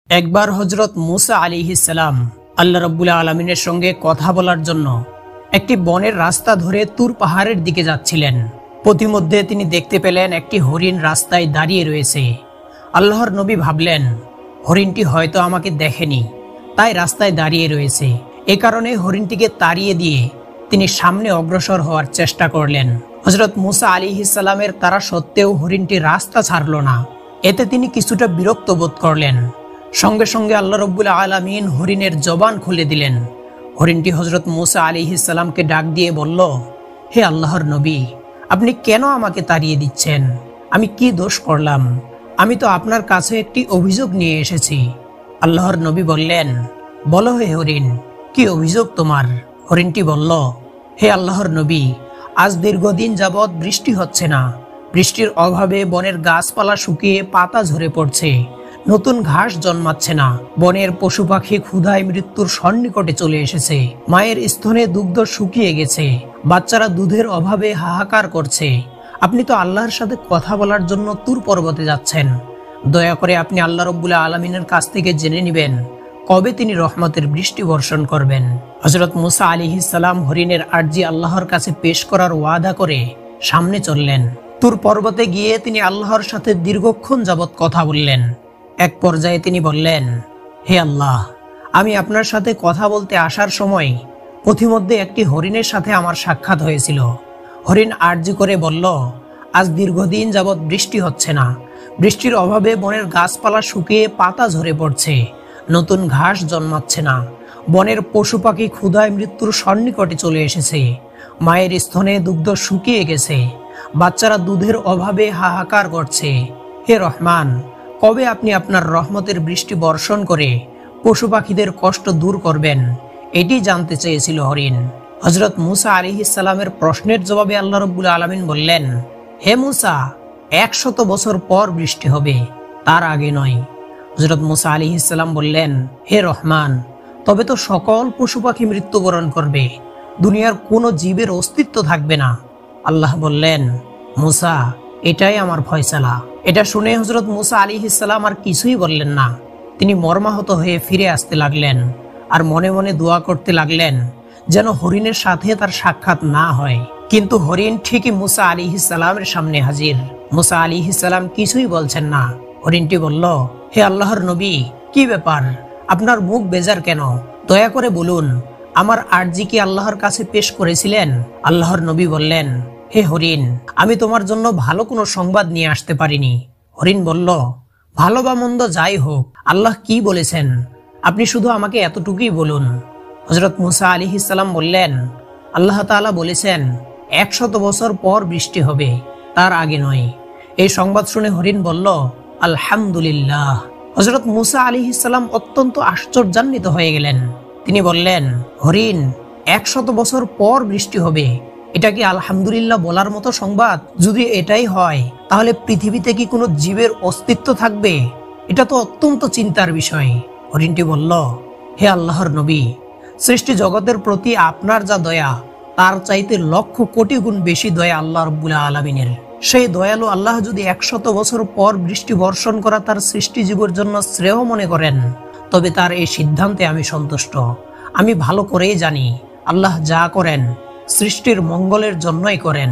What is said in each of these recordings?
একবার হযরত মুসা আলাইহিস সালাম আল্লাহ রাব্বুল আলামিনের সঙ্গে কথা বলার জন্য একটি বনের রাস্তা ধরে তুর পাহাড়ের দিকে যাচ্ছিলেন। পথিমধ্যে তিনি দেখতে পেলেন একটি হরিণ রাস্তায় দাঁড়িয়ে রয়েছে। আল্লাহর নবী ভাবলেন, হরিণটি হয়তো আমাকে দেখেনি, তাই রাস্তায় দাঁড়িয়ে রয়েছে। এ কারণে হরিণটিকে তাড়িয়ে দিয়ে তিনি সামনে অগ্রসর হওয়ার চেষ্টা করলেন। হযরত মুসা আলাইহিস সালামের তারা সত্ত্বেও হরিণটি রাস্তা ছাড়ল না। এতে তিনি কিছুটা বিরক্ত বোধ করলেন। সঙ্গে সঙ্গে আল্লাহ রাব্বুল আলামিন হরিণের জবান খুলে দিলেন। হরিণটি হযরত মুসা আলাইহিস সালামকে ডাক দিয়ে বলল, হে আল্লাহর নবী, আপনি কেন আমাকে তাড়িয়ে দিচ্ছেন? আমি কি দোষ করলাম? আমি তো আপনার কাছে একটি অভিযোগ নিয়ে এসেছি। আল্লাহর নবী বললেন, বলো হে হরিণ, কি অভিযোগ তোমার? হরিণটি বলল, হে আল্লাহর নবী, আজ দীর্ঘদিন যাবৎ বৃষ্টি হচ্ছে না। বৃষ্টির অভাবে বনের গাছপালা শুকিয়ে পাতা ঝরে পড়ছে, নতুন ঘাস জন্মাচ্ছে না। বনের পশু পাখি ক্ষুধায় মৃত্যুর সন্নিকটে চলে এসেছে। মায়ের স্তনে দুগ্ধ শুকিয়ে গেছে, বাচ্চারা দুধের অভাবে হাহাকার করছে। আপনি তো আল্লাহর সাথে কথা বলার জন্য তুর পর্বতে যাচ্ছেন। দয়া করে আপনি আল্লাহ রাব্বুল আলামিনের কাছ থেকে জেনে নেবেন কবে তিনি রহমতের বৃষ্টি বর্ষণ করবেন। হযরত মুসা আলাইহিস সালাম হরিণের আরজি আল্লাহর কাছে পেশ করার ওয়াদা করে সামনে চললেন। তুর পর্বতে গিয়ে তিনি আল্লাহর সাথে দীর্ঘক্ষণ যাবৎ কথা বললেন। এক পর্যায়ে তিনি বললেন, হে আল্লাহ, আমি আপনার সাথে কথা বলতে আসার সময় পথিমধ্যে একটি হরিণের সাথে আমার সাক্ষাৎ হয়েছিল। হরিণ আরজি করে বলল, আজ দীর্ঘদিন যাবৎ বৃষ্টি হচ্ছে না। বৃষ্টির অভাবে বনের গাছপালা শুকিয়ে পাতা ঝরে পড়ছে, নতুন ঘাস জন্মাচ্ছে না। বনের পশু পাখি ক্ষুধায় মৃত্যুর সন্নিকটে চলে এসেছে। মায়ের স্তনে দুগ্ধ শুকিয়ে গেছে, বাচ্চারা দুধের অভাবে হাহাকার করছে। হে রহমান, কবে আপনি আপনার রহমতের বৃষ্টি বর্ষণ করে পশু পাখিদের কষ্ট দূর করবেন? এটি জানতে চেয়েছিল হরিণ। হযরত মুসা আলাইহিস সালামের প্রশ্নের জবাবে আল্লাহ রাব্বুল আলামিন বললেন, হে মুসা, 100 বছর পর বৃষ্টি হবে, তার আগে নয়। হযরত মুসা আলাইহিস সালাম বললেন, হে রহমান, তবে তো সকল পশু পাখি মৃত্যুবরণ করবে, দুনিয়ার কোনো জীবের অস্তিত্ব থাকবে না। আল্লাহ বললেন, মুসা, এটাই আমার ফয়সালা। এটা শুনে হযরত মুসা আলাইহিস সালাম আর কিছুই বললেন না। তিনি মর্মাহত হয়ে ফিরে আসতে লাগলেন আর মনে মনে দোয়া করতে লাগলেন যেন হরিণের সাথে তার সাক্ষাৎ না হয়। কিন্তু হরিণ ঠিকই মুসা আলাইহিস সালামের সামনে হাজির। মুসা আলাইহিস সালাম কিছুই বলছেন না। হরিণটি বলল, হে আল্লাহর নবী, কি ব্যাপার? আপনার মুখ বেজার কেন? দয়া করে বলুন, আমার আরজি কি আল্লাহর কাছে পেশ করেছিলেন? আল্লাহর নবী বললেন, হে হরিণ, আমি তোমার জন্য ভালো কোনো সংবাদ নিয়ে আসতে পারিনি। হরিণ বলল, ভালো বা মন্দ যাই হোক, আল্লাহ কি বলেছেন আপনি শুধু আমাকে এতটুকুই বলুন। হযরত মুসা আলাইহিস সালাম বললেন, আল্লাহ তাআলা বলেছেন 100 বছর পর বৃষ্টি হবে, তার আগে নয়। এই সংবাদ শুনে হরিণ বলল, আলহামদুলিল্লাহ। হযরত মুসা আলাইহিস সালাম অত্যন্ত আশ্চর্যান্বিত হয়ে গেলেন। তিনি বললেন, হরিণ, 100 বছর পর বৃষ্টি হবে, এটা কি আলহামদুলিল্লাহ বলার মতো সংবাদ? যদি এটাই হয়, তাহলে পৃথিবীতে কি কোনো জীবের অস্তিত্ব থাকবে? এটা তো অত্যন্ত চিন্তার বিষয়। হরিণটি বলল, হে আল্লাহর নবী, সৃষ্টি জগতের প্রতি আপনার যা দয়া, তার চাইতে লক্ষ কোটি গুণ বেশি দয়া আল্লাহ রাব্বুল আলামিনের। সেই দয়ালু আল্লাহ যদি 100 বছর পর বৃষ্টি বর্ষণ করা তার সৃষ্টি জীবের জন্য শ্রেয় মনে করেন, তবে তার এই সিদ্ধান্তে আমি সন্তুষ্ট। আমি ভালো করেই জানি আল্লাহ যা করেন সৃষ্টির মঙ্গলের জন্যই করেন।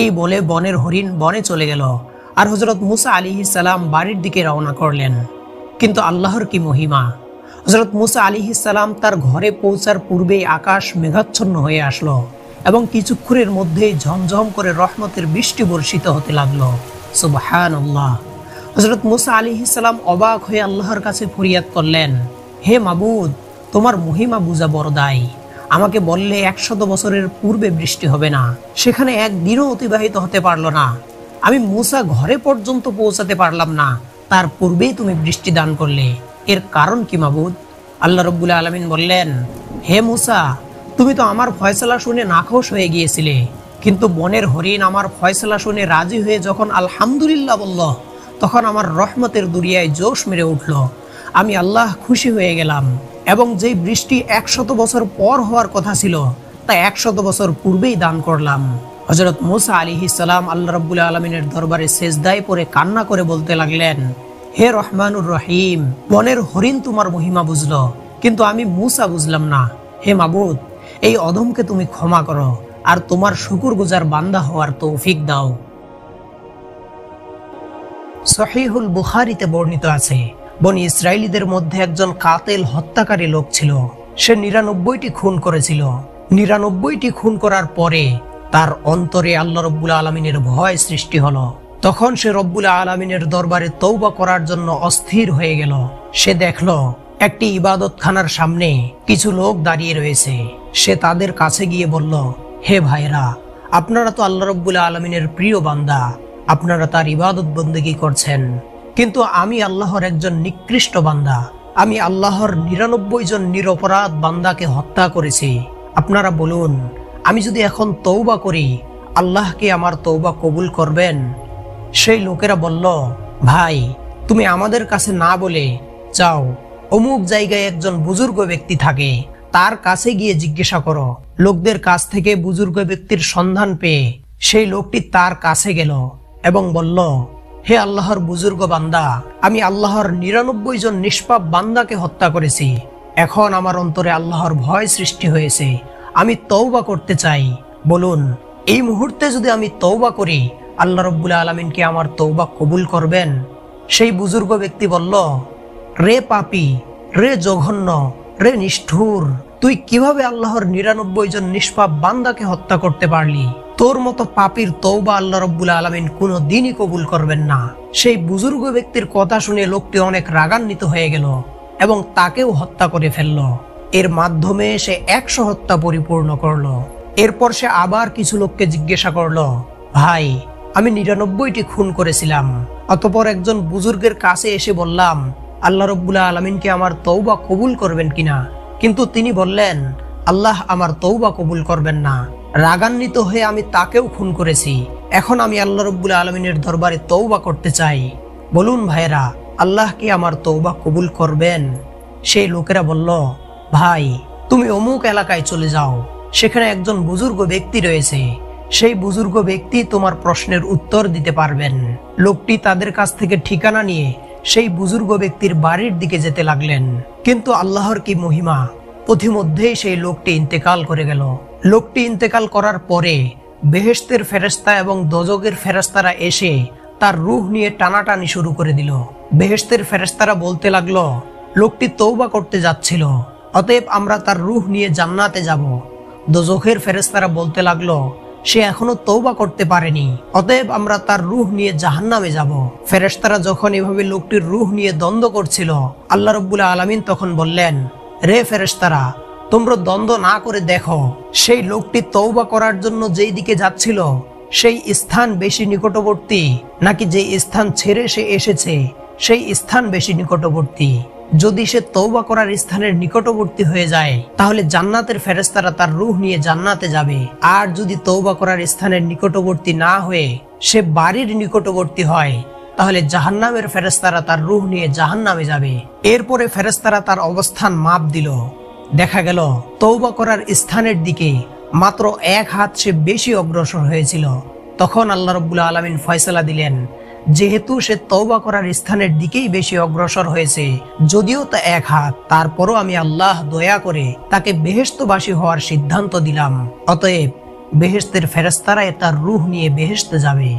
এই বলে বনের হরিণ বনে চলে গেল আর হযরত মুসা আলাইহিস সালাম বাড়ির দিকে রওনা করলেন। কিন্তু আল্লাহর কি মহিমা! হযরত মুসা আলাইহিস সালাম তার ঘরে পৌঁছার পূর্বেই আকাশ মেঘাচ্ছন্ন হয়ে আসলো এবং কিছুক্ষণের মধ্যেই ঝমঝম করে রহমতের বৃষ্টি বর্ষিত হতে লাগলো। সুবহানাল্লাহ। হযরত মুসা আলাইহিস সালাম অবাক হয়ে আল্লাহর কাছে ফরিয়াদ করলেন, হে মাবুদ, তোমার মহিমা বুঝা বড় দায়। আমাকে বললে 100 বছরের পূর্বে বৃষ্টি হবে না, সেখানে একদিনও অতিবাহিত হতে পারলো না। আমি মুসা ঘরে পর্যন্ত পৌঁছাতে পারলাম না, তার পূর্বেই তুমি বৃষ্টি দান করলে, এর কারণ কি মাবুদ? আল্লাহ রাব্বুল আলামিন বললেন, হে মুসা, তুমি তো আমার ফয়সালা শুনে নাখোশ হয়ে গিয়েছিলে, কিন্তু বনের হরিণ আমার ফয়সালা শুনে রাজি হয়ে যখন আলহামদুলিল্লাহ বলল, তখন আমার রহমতের দুনিয়ায় জোশ মেরে উঠল। আমি আল্লাহ খুশি হয়ে গেলাম এবং যেই বৃষ্টি 100 বছর পর হওয়ার কথা ছিল, তা 100 বছর পূর্বেই দান করলাম। হযরত মুসা আলাইহিস সালাম আল্লাহ রাব্বুল আলামিনের দরবারে সেজদায় পড়ে কান্না করে বলতে লাগলেন, হে রহমানুর রহিম, বনের হরিণ তোমার মহিমা বুঝলো, কিন্তু আমি মূসা বুঝলাম না। হে মাবুদ, এই অধমকে তুমি ক্ষমা করো আর তোমার শুকরগুজার বান্দা হওয়ার তৌফিক দাও। সহিহুল বুখারীতে বর্ণিত আছে, বনি ইসরায়েলীদের মধ্যে একজন কাতেল হত্যাকারী লোক ছিল। সে ৯৯টি খুন করেছিল। ৯৯টি খুন করার পরে তার অন্তরে আল্লাহ রব্বুল আলামিনের ভয় সৃষ্টি হলো। তখন সে রব্বুল আলামিনের দরবারে তওবা করার জন্য অস্থির হয়ে গেল। সে দেখলো একটি ইবাদতখানার সামনে কিছু লোক দাঁড়িয়ে রয়েছে। সে তাদের কাছে গিয়ে বলল, হে ভাইরা, আপনারা তো আল্লাহ রব্বুল আলামিনের প্রিয় বান্দা, আপনারা তার ইবাদত বন্দেগী করছেন, কিন্তু আমি আল্লাহর একজন নিকৃষ্ট বান্দা। আমি আল্লাহর ৯৯ জন নিরপরাধ বান্দাকে হত্যা করেছি। আপনারা বলুন, আমি যদি এখন তওবা করি, আল্লাহ কি আমার তওবা কবুল করবেন? সেই লোকেরা বলল, ভাই, তুমি আমাদের কাছে না বলে যাও, অমুক জায়গায় একজন বুজুর্গ ব্যক্তি থাকে, তার কাছে গিয়ে জিজ্ঞাসা করো। লোকদের কাছ থেকে বুজুর্গ ব্যক্তির সন্ধান পেয়ে সেই লোকটি তার কাছে গেল এবং বলল, হে আল্লাহর বুজুর্গ বান্দা, আমি আল্লাহর ৯৯ জন নিষ্পাপ বান্দাকে হত্যা করেছি। এখন আমার অন্তরে আল্লাহর ভয় সৃষ্টি হয়েছে, আমি তওবা করতে চাই। বলুন, এই মুহূর্তে যদি আমি তওবা করি, আল্লাহ রব্বুল আলামিন কি আমার তওবা কবুল করবেন? সেই বুজুর্গ ব্যক্তি বলল, রে পাপী, রে জঘন্য, রে নিষ্ঠুর, তুই কিভাবে আল্লাহর ৯৯ জন নিষ্পাপ বান্দাকে হত্যা করতে পারলি? তোর মতো পাপীর তওবা আল্লাহ রব্বুল আলামিন কোনো দিনই কবুল করবেন না। সেই বুজুর্গ ব্যক্তির কথা শুনে লোকটি অনেক রাগান্বিত হয়ে গেল এবং তাকেও হত্যা করে ফেলল। এর মাধ্যমে সে ১০০ হত্যা পরিপূর্ণ করল। এরপর সে আবার কিছু লোককে জিজ্ঞাসা করল, ভাই, আমি ৯৯টি খুন করেছিলাম। অতঃপর একজন বুজুর্গের কাছে এসে বললাম, আল্লাহ রব্বুল আলামিন কি আমার তওবা কবুল করবেন কিনা? কিন্তু তিনি বললেন, আল্লাহ আমার তওবা কবুল করবেন না। রাগান্বিত হয়ে আমি তাকেও খুন করেছি। এখন আমি আল্লাহ রব্বুল আলামিনের দরবারে তওবা করতে চাই। বলুন ভাইরা, আল্লাহ কি আমার তওবা কবুল করবেন? সেই লোকেরা বলল, ভাই, তুমি অমুক এলাকায় চলে যাও, সেখানে একজন বুজুর্গ ব্যক্তি রয়েছে, সেই বুজুর্গ ব্যক্তি তোমার প্রশ্নের উত্তর দিতে পারবেন। লোকটি তাদের কাছ থেকে ঠিকানা নিয়ে সেই বুজুর্গ ব্যক্তির বাড়ির দিকে যেতে লাগলেন। কিন্তু আল্লাহর কি মহিমা, পথিমধ্যেই সেই লোকটি ইন্তেকাল করে গেল। লোকটি ইন্তেকাল করার পরে বেহেশতের ফেরেশতা এবং দোজখের ফেরেশতারা এসে তার রূহ নিয়ে টানাটানি শুরু করে দিল। বেহেশতের ফেরেশতারা বলতে লাগলো, লোকটি তওবা করতে যাচ্ছিল, অতএব আমরা তার রূহ নিয়ে জান্নাতে যাব। দোজখের ফেরেশতারা বলতে লাগলো, সে এখনো তওবা করতে পারেনি, অতএব আমরা তার রূহ নিয়ে জাহান্নামে যাব। ফেরেশতারা যখন এভাবে লোকটির রূহ নিয়ে দ্বন্দ্ব করছিল, আল্লাহ রাব্বুল আলামিন তখন বললেন, রে ফেরেশতারা, তোমরা দ্বন্দ্ব না করে দেখো, সেই লোকটি তওবা করার জন্য যেই দিকে যাচ্ছিল সেই স্থান বেশি নিকটবর্তী, নাকি যে স্থান ছেড়ে সে এসেছে সেই স্থান বেশি নিকটবর্তী? যদি সে তওবা করার স্থানের নিকটবর্তী হয়ে যায়, তাহলে জান্নাতের ফেরেশতারা তার রূহ নিয়ে জান্নাতে যাবে। আর যদি তওবা করার স্থানের নিকটবর্তী না হয়ে সে বাড়ির নিকটবর্তী হয়, তাহলে জাহান্নামের ফেরেশতারা তার রূহ নিয়ে জাহান্নামে যাবে। এরপরে ফেরেশতারা তার অবস্থান মাপ দিল। দেখা গেল তওবা করার স্থানের দিকে মাত্র ১ হাত সে বেশি অগ্রসর হয়েছিল। তখন আল্লাহ রাব্বুল আলামিন ফয়সালা দিলেন, যেহেতু সে তওবা করার স্থানের দিকেই বেশি অগ্রসর হয়েছে, যদিও তা ১ হাত, তারপরও আমি আল্লাহ দয়া করে তাকে বেহেশতবাসী হওয়ার সিদ্ধান্ত দিলাম। অতএব বেহেশতের ফেরেশতারাই তার রূহ নিয়ে বেহেশতে যাবে।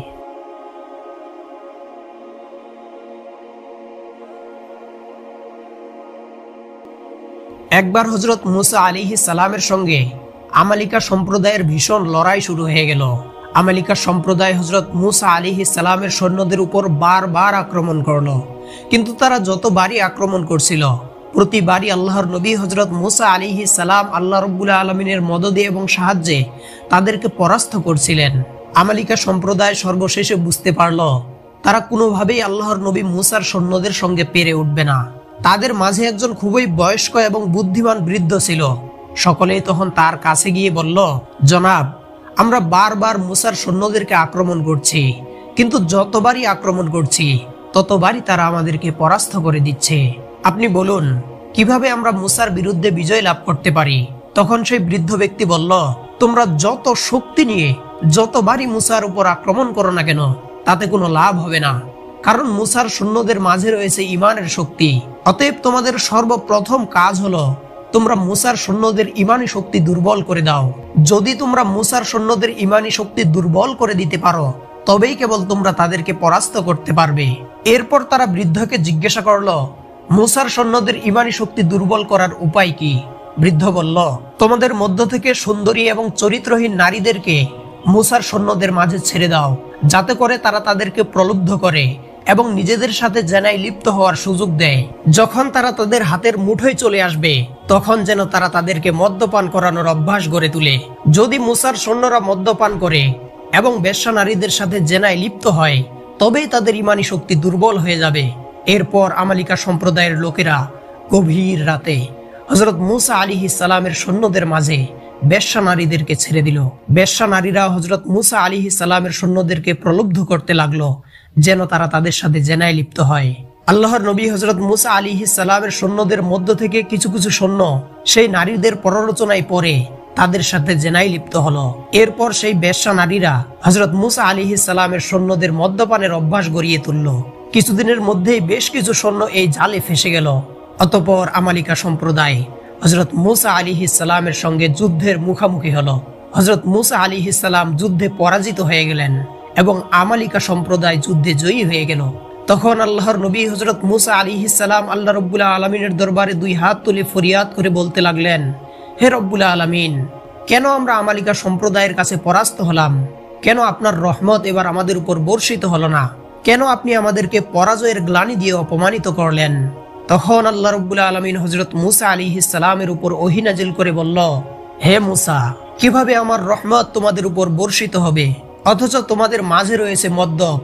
একবার হযরত মুসা আলাইহিস সালামের সঙ্গে আমালিকা সম্প্রদায়ের ভীষণ লড়াই শুরু হয়ে গেল। আমালিকা সম্প্রদায় হযরত মুসা আলাইহিস সালামের সৈন্যদের উপর বারবার আক্রমণ করলো, কিন্তু তারা যতবারই আক্রমণ করছিল, প্রতিবারই আল্লাহর নবী হযরত মুসা আলাইহিস সালাম আল্লাহ রাব্বুল আলামিনের মদদে এবং সাহায্যে তাদেরকে পরাস্ত করছিলেন। আমালিকা সম্প্রদায় সর্বশেষে বুঝতে পারল তারা কোনোভাবেই আল্লাহর নবী মুসার সৈন্যদের সঙ্গে পেরে উঠবে না। তাদের মাঝে একজন খুবই বয়স্ক এবং বুদ্ধিমান বৃদ্ধ ছিল। সকলেই তখন তার কাছে গিয়ে বলল, জনাব, আমরা বারবার মুসার সৈন্যদেরকে আক্রমণ করছি, কিন্তু যতবারই আক্রমণ করছি ততবারই তারা আমাদেরকে পরাস্ত করে দিচ্ছে। আপনি বলুন, কিভাবে আমরা মুসার বিরুদ্ধে বিজয় লাভ করতে পারি? তখন সেই বৃদ্ধ ব্যক্তি বলল, তোমরা যত শক্তি নিয়ে যতবারই মুসার উপর আক্রমণ করো না কেন, তাতে কোনো লাভ হবে না, কারণ মুসার সৈন্যদের মাঝে রয়েছে ঈমানের শক্তি। অতএব তোমাদের সর্বপ্রথম কাজ হলো তোমরা মুসার সৈন্যদের ঈমানী শক্তি দুর্বল করে দাও। যদি তোমরা মুসার সৈন্যদের ঈমানী শক্তি দুর্বল করে দিতে পারো তবেই কেবল তোমরা তাদেরকে পরাস্ত করতে পারবে। এরপর তারা বৃদ্ধকে জিজ্ঞাসা করলো, মুসার সৈন্যদের ঈমানী শক্তি দুর্বল করার উপায় কি? বৃদ্ধ বলল, তোমাদের মধ্য থেকে সুন্দরী এবং চরিত্রহীন নারীদেরকে মুসার সৈন্যদের মাঝে ছেড়ে দাও, যাতে করে তারা তাদেরকে প্রলুব্ধ করে এবং নিজেদের সাথে জেনায় লিপ্ত হওয়ার সুযোগ দেয়। যখন তারা তাদের হাতের মুঠোয় চলে আসবে তখন যেন তারা তাদেরকে মদ্যপান করানোর অভ্যাস গড়ে তোলে। যদি মুসার সৈন্যরা মদ্যপান করে এবং বেশ্যা নারীদের সাথে জেনায় লিপ্ত হয় তবেই তাদের ঈমানী শক্তি দুর্বল হয়ে যাবে। এরপর আমালিকা সম্প্রদায়ের লোকেরা গভীর রাতে হযরত মুসা আলাইহিস সালামের সৈন্যদের মাঝে বেশ্যা নারীদেরকে ছেড়ে দিল। বেশ্যা নারীরা হযরত মুসা আলাইহিস সালামের সৈন্যদেরকে প্রলুব্ধ করতে লাগলো যেন তারা তাদের সাথে জেনায় লিপ্ত হয়। আল্লাহর নবী হযরত মুসা আলাইহিস সালামের সৈন্যদের মধ্য থেকে কিছু কিছু সৈন্য সেই নারীদের প্ররোচনায় পড়ে তাদের সাথে জেনায় লিপ্ত হলো। এরপর সেই বেশ্যা নারীরা হযরত মুসা আলাইহিস সালামের সৈন্যদের মদ্যপানের অভ্যাস গড়িয়ে তুলল। কিছুদিনের মধ্যেই বেশ কিছু সৈন্য এই জালে ফেসে গেল। অতঃপর আমালিকা সম্প্রদায় হযরত মুসা আলাইহিস সালামের সঙ্গে যুদ্ধের মুখোমুখি হলো। হযরত মুসা আলাইহিস সালাম যুদ্ধে পরাজিত হয়ে গেলেন এবং আমালিকা সম্প্রদায় যুদ্ধে জয়ী হয়ে গেল। তখন আল্লাহর নবী হযরত মুসা আলাইহিস সালাম আল্লাহ রাব্বুল আলামিনের দরবারে দুই হাত তুলে ফরিয়াদ করে বলতে লাগলেন, হে রব্বুল আলামিন, কেন আমরা আমালিকা সম্প্রদায়ের কাছে পরাস্ত হলাম? কেন আপনার রহমত এবার আমাদের উপর বর্ষিত হলো না? কেন আপনি আমাদেরকে পরাজয়ের গ্লানি দিয়ে অপমানিত করলেন? তখন আল্লাহ রাব্বুল আলামিন হযরত মুসা আলাইহিস সালামের উপর ওহী নাজিল করে বলল, হে মুসা, কিভাবে আমার রহমত তোমাদের উপর বর্ষিত হবে অথচ তোমাদের মাঝে রয়েছে মদ্যপ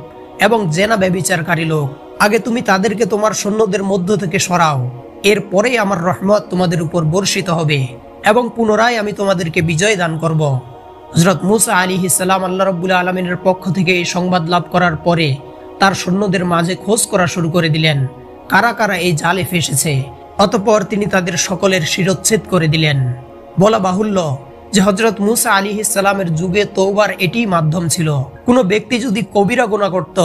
এবং জেনা ব্যভিচারকারী লোক? আগে তুমি তাদেরকে তোমার সৈন্যদের মধ্য থেকে সরাও, এরপরেই আমার রহমত তোমাদের উপর বর্ষিত হবে এবং পুনরায় আমি তোমাদেরকে বিজয় দান করব। হযরত মুসা আলাইহিস সালাম আল্লাহ রাব্বুল আলামিনের পক্ষ থেকে এই সংবাদ লাভ করার পরে তার সৈন্যদের মাঝে খোঁজ করা শুরু করে দিলেন কারা কারা এই জালে ফেসেছে। অতঃপর তিনি তাদের সকলের শিরচ্ছেদ করে দিলেন। বলা বাহুল্য যে হযরত মুসা আলাইহিস সালামের যুগে তওবার এটিই মাধ্যম ছিল। কোনো ব্যক্তি যদি কবিরা গুনাহ করত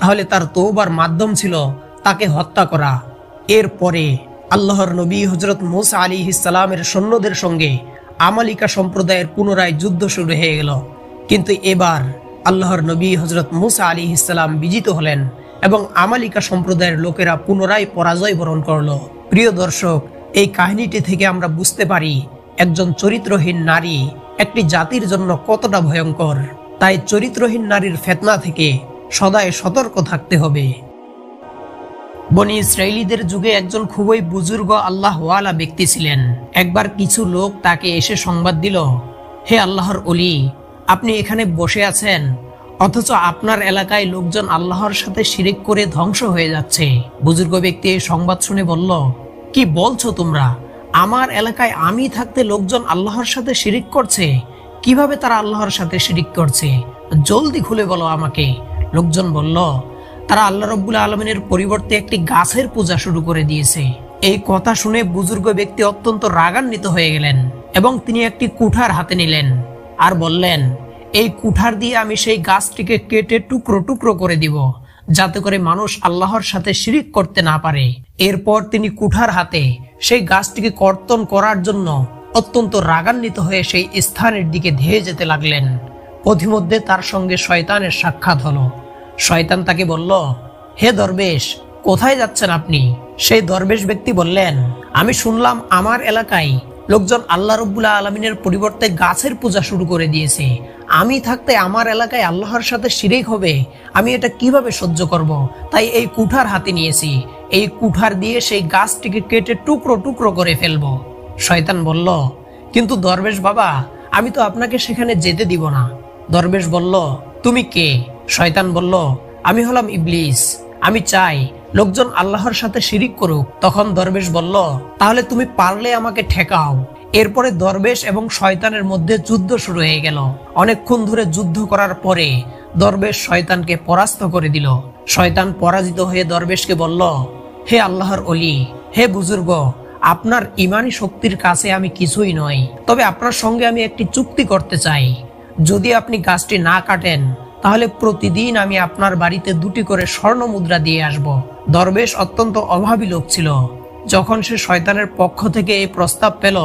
তাহলে তার তওবার মাধ্যম ছিল তাকে হত্যা করা। এরপরে আল্লাহর নবী হযরত মুসা আলাইহিস সালামের সৈন্যদের সঙ্গে আমালিকা সম্প্রদায়ের পুনরায় যুদ্ধ শুরু হয়ে গেল। কিন্তু এবার আল্লাহর নবী হযরত মুসা আলাইহিস সালাম বিজিত হলেন এবং আমালিকা সম্প্রদায়ের লোকেরা পুনরায় পরাজয় বরণ করল। প্রিয় দর্শক, এই কাহিনীটি থেকে আমরা বুঝতে পারি একজন চরিত্রহীন নারী একটি জাতির জন্য কতটা ভয়ঙ্কর। তাই চরিত্রহীন নারীর ফিতনা থেকে সদাই সতর্ক থাকতে হবে। বনি ইসরাইলীদের যুগে একজন খুবই বুজুর্গ আল্লাহওয়ালা ব্যক্তি ছিলেন। একবার কিছু লোক তাকে এসে সংবাদ দিল, হে আল্লাহর ওলি, আপনি এখানে বসে আছেন অথচ আপনার এলাকায় লোকজন আল্লাহর সাথে শিরিক করে ধ্বংস হয়ে যাচ্ছে। বুজুর্গ ব্যক্তি এই সংবাদ শুনে বলল, কি বলছো তোমরা? আমার এলাকায় আমি থাকতে লোকজন আল্লাহর সাথে শিরিক করছে? কিভাবে তারা আল্লাহর সাথে শিরিক করছে? জলদি খুলে বলো আমাকে। লোকজন বলল, তারা আল্লাহ রাব্বুল আলামিনের পরিবর্তে একটি গাছের পূজা শুরু করে দিয়েছে। এই কথা শুনে বুজুর্গ ব্যক্তি অত্যন্ত রাগান্বিত হয়ে গেলেন এবং তিনি একটি কুঠার হাতে নিলেন আর বললেন, এই কুঠার দিয়ে আমি সেই গাছটিকে কেটে টুকরো টুকরো করে দিব, যাতে করে মানুষ আল্লাহর সাথে শিরিক করতে না পারে। এরপর তিনি কুঠার হাতে সেই গাছটিকে কর্তন করার জন্য অত্যন্ত রাগান্বিত হয়ে সেই স্থানের দিকে ধেয়ে যেতে লাগলেন। পথিমধ্যে তার সঙ্গে শয়তানের সাক্ষাৎ হলো। শয়তান তাকে বলল, হে দরবেশ, কোথায় যাচ্ছেন আপনি? সেই দরবেশ ব্যক্তি বললেন, আমি শুনলাম আমার এলাকায় লোকজন আল্লাহ রাব্বুল আলামিনের পরিবর্তে গাছের পূজা শুরু করে দিয়েছে। আমি থাকতে আমার এলাকায় আল্লাহর সাথে শিরিক হবে, আমি এটা কিভাবে সহ্য করব? তাই এই কুঠার হাতে নিয়েছি, এই কুঠার দিয়ে সেই গাছটিকে কেটে টুকরো টুকরো করে ফেলবো। শয়তান বলল, কিন্তু দরবেশ বাবা, আমি তো আপনাকে সেখানে যেতে দিব না। দরবেশ বলল, তুমি কে? শয়তান বলল, আমি হলাম ইবলিস, আমি চাই লোকজন আল্লাহর সাথে শিরিক করুক। তখন দরবেশ বলল, তাহলে তুমি পারলে আমাকে ঠেকাও। এরপরে দরবেশ এবং শয়তানের মধ্যে যুদ্ধ শুরু হয়ে গেল। অনেকক্ষণ ধরে যুদ্ধ করার পরে দরবেশ শয়তানকে পরাস্ত করে দিল। শয়তান পরাজিত হয়ে দরবেশকে বলল, হে আল্লাহর ওলি, হে বুজুর্গ, আপনার ঈমানী শক্তির কাছে আমি কিছুই নই, তবে আপনার সঙ্গে আমি একটি চুক্তি করতে চাই। যদি আপনি গাছটি না কাটেন তাহলে প্রতিদিন আমি আপনার বাড়িতে 2টি করে স্বর্ণ মুদ্রা দিয়ে আসব। দরবেশ অত্যন্ত অভাবী লোক ছিল। যখন সে শয়তানের পক্ষ থেকে এই প্রস্তাব পেল,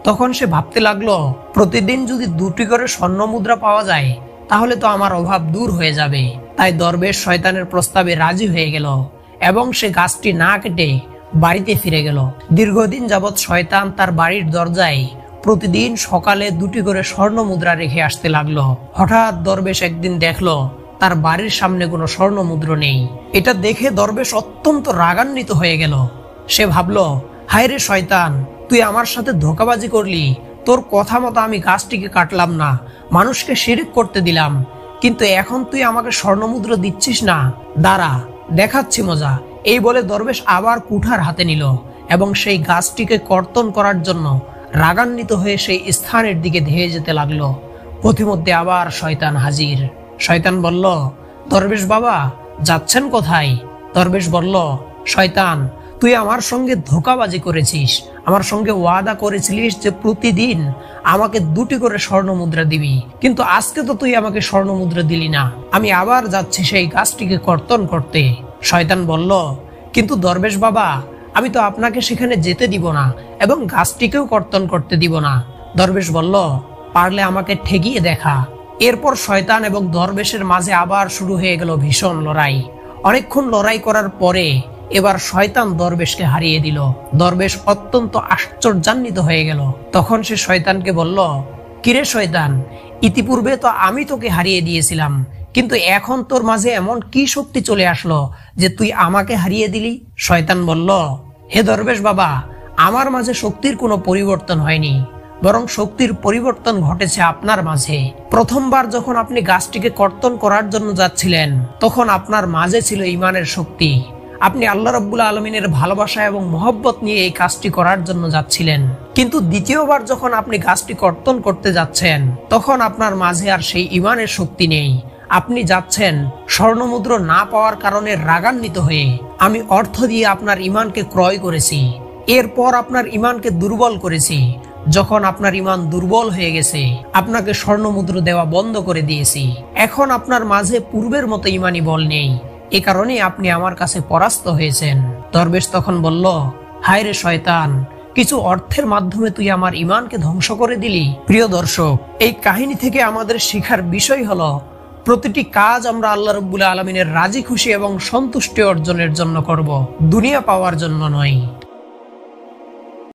তখন সে ভাবতে লাগলো, প্রতিদিন যদি 2টি করে স্বর্ণ মুদ্রা পাওয়া যায় তাহলে তো আমার অভাব দূর হয়ে যাবে। তাই দরবেশ শয়তানের প্রস্তাবে রাজি হয়ে গেল এবং সে গাছটি না কেটে বাড়িতে ফিরে গেল। দীর্ঘদিন যাবৎ শয়তান তার বাড়ির দরজায় প্রতিদিন সকালে 2টি করে স্বর্ণ মুদ্রা রেখে আসতে লাগলো। হঠাৎ দরবেশ একদিন দেখলো তার বাড়ির সামনে কোনো স্বর্ণ মুদ্রা নেই। এটা দেখে দরবেশ অত্যন্ত রাগান্বিত হয়ে গেল। সে ভাবলো, হায় রে শয়তান, তুই আমার সাথে ধোঁকাবাজি করলি। তোর কথা মতো আমি গাছটিকে কাটলাম না, মানুষকে শিরক করতে দিলাম, কিন্তু এখন তুই আমাকে স্বর্ণ মুদ্রা দিচ্ছিস না। দাঁড়া, দেখাচ্ছি মজা। এই বলে দরবেশ আবার কুঠার হাতে নিল এবং সেই গাছটিকে কর্তন করার জন্য রাগান্বিত হয়ে সেই স্থানের দিকে ধেয়ে যেতে লাগলো। পথিমধ্যে আবার শয়তান হাজির। শয়তান বলল, দরবেশ বাবা, যাচ্ছেন কোথায়? দরবেশ বলল, শয়তান, তুই আমার সঙ্গে ধোঁকাবাজি করেছিস। আমার সঙ্গে ওয়াদা করেছিলিস যে প্রতিদিন আমাকে 2টি করে স্বর্ণ মুদ্রা দিবি, কিন্তু আজকে তো তুই আমাকে স্বর্ণ মুদ্রা দিলি না। আমি আবার যাচ্ছি সেই গাছটিকে কর্তন করতে। শয়তান বলল, কিন্তু দরবেশ বাবা, আমি তো আপনাকে সেখানে যেতে দিব না এবং গাছটিকেও কর্তন করতে দিব না। দরবেশ বলল, পারলে আমাকে ঠেকিয়ে দেখা। এরপর শয়তান এবং দরবেশের মাঝে আবার শুরু হয়ে গেল ভীষণ লড়াই। অনেকক্ষণ লড়াই করার পরে এবার শয়তান দরবেশকে হারিয়ে দিল। দরবেশ অত্যন্ত আশ্চর্যান্বিত হয়ে গেল। তখন সে শয়তানকে বলল, কিরে শয়তান, ইতিপূর্বে তো আমি তোকে হারিয়ে দিয়েছিলাম, কিন্তু এখন তোর মাঝে এমন কি শক্তি চলে আসলো যে তুই আমাকে হারিয়ে দিলি? শয়তান বলল, হে দরবেশ বাবা, আমার মাঝে শক্তির কোনো পরিবর্তন হয়নি, বরং শক্তির পরিবর্তন ঘটেছে আপনার মাঝে। প্রথমবার যখন আপনি গাছটিকে কর্তন করার জন্য যাচ্ছিলেন, তখন আপনার মাঝে ছিল ঈমানের শক্তি। আপনি আল্লাহ রাব্বুল আলামিনের ভালোবাসা এবং মহব্বত নিয়ে এই কাজটি করার জন্য যাচ্ছিলেন। কিন্তু দ্বিতীয়বার যখন আপনি গাছটি কর্তন করতে যাচ্ছেন, তখন আপনার মাঝে আর সেই ঈমানের শক্তি নেই। আপনি যাচ্ছেন স্বর্ণমুদ্রা না পাওয়ার কারণে রাগান্বিত হয়ে। আমি অর্থ দিয়ে আপনার ঈমানকে ক্রয় করেছি, এরপর আপনার ঈমানকে দুর্বল করেছি। যখন আপনার ঈমান দুর্বল হয়ে গেছে, আপনাকে স্বর্ণমুদ্রা দেওয়া বন্ধ করে দিয়েছি। এখন আপনার মাঝে পূর্বের মতো ঈমানি বল নেই, এ কারণে আপনি আমার কাছে পরাস্ত হয়েছেন। দরবেশ তখন বলল, হায় রে শয়তান, কিছু অর্থের মাধ্যমে তুই আমার ঈমানকে ধ্বংস করে দিলি। প্রিয় দর্শক, এই কাহিনী থেকে আমাদের শিখার বিষয় হলো, প্রতিটি কাজ আমরা আল্লাহ রাব্বুল আলামিনের রাজি খুশি এবং সন্তুষ্টি অর্জনের জন্য করব, দুনিয়া পাওয়ার জন্য নয়।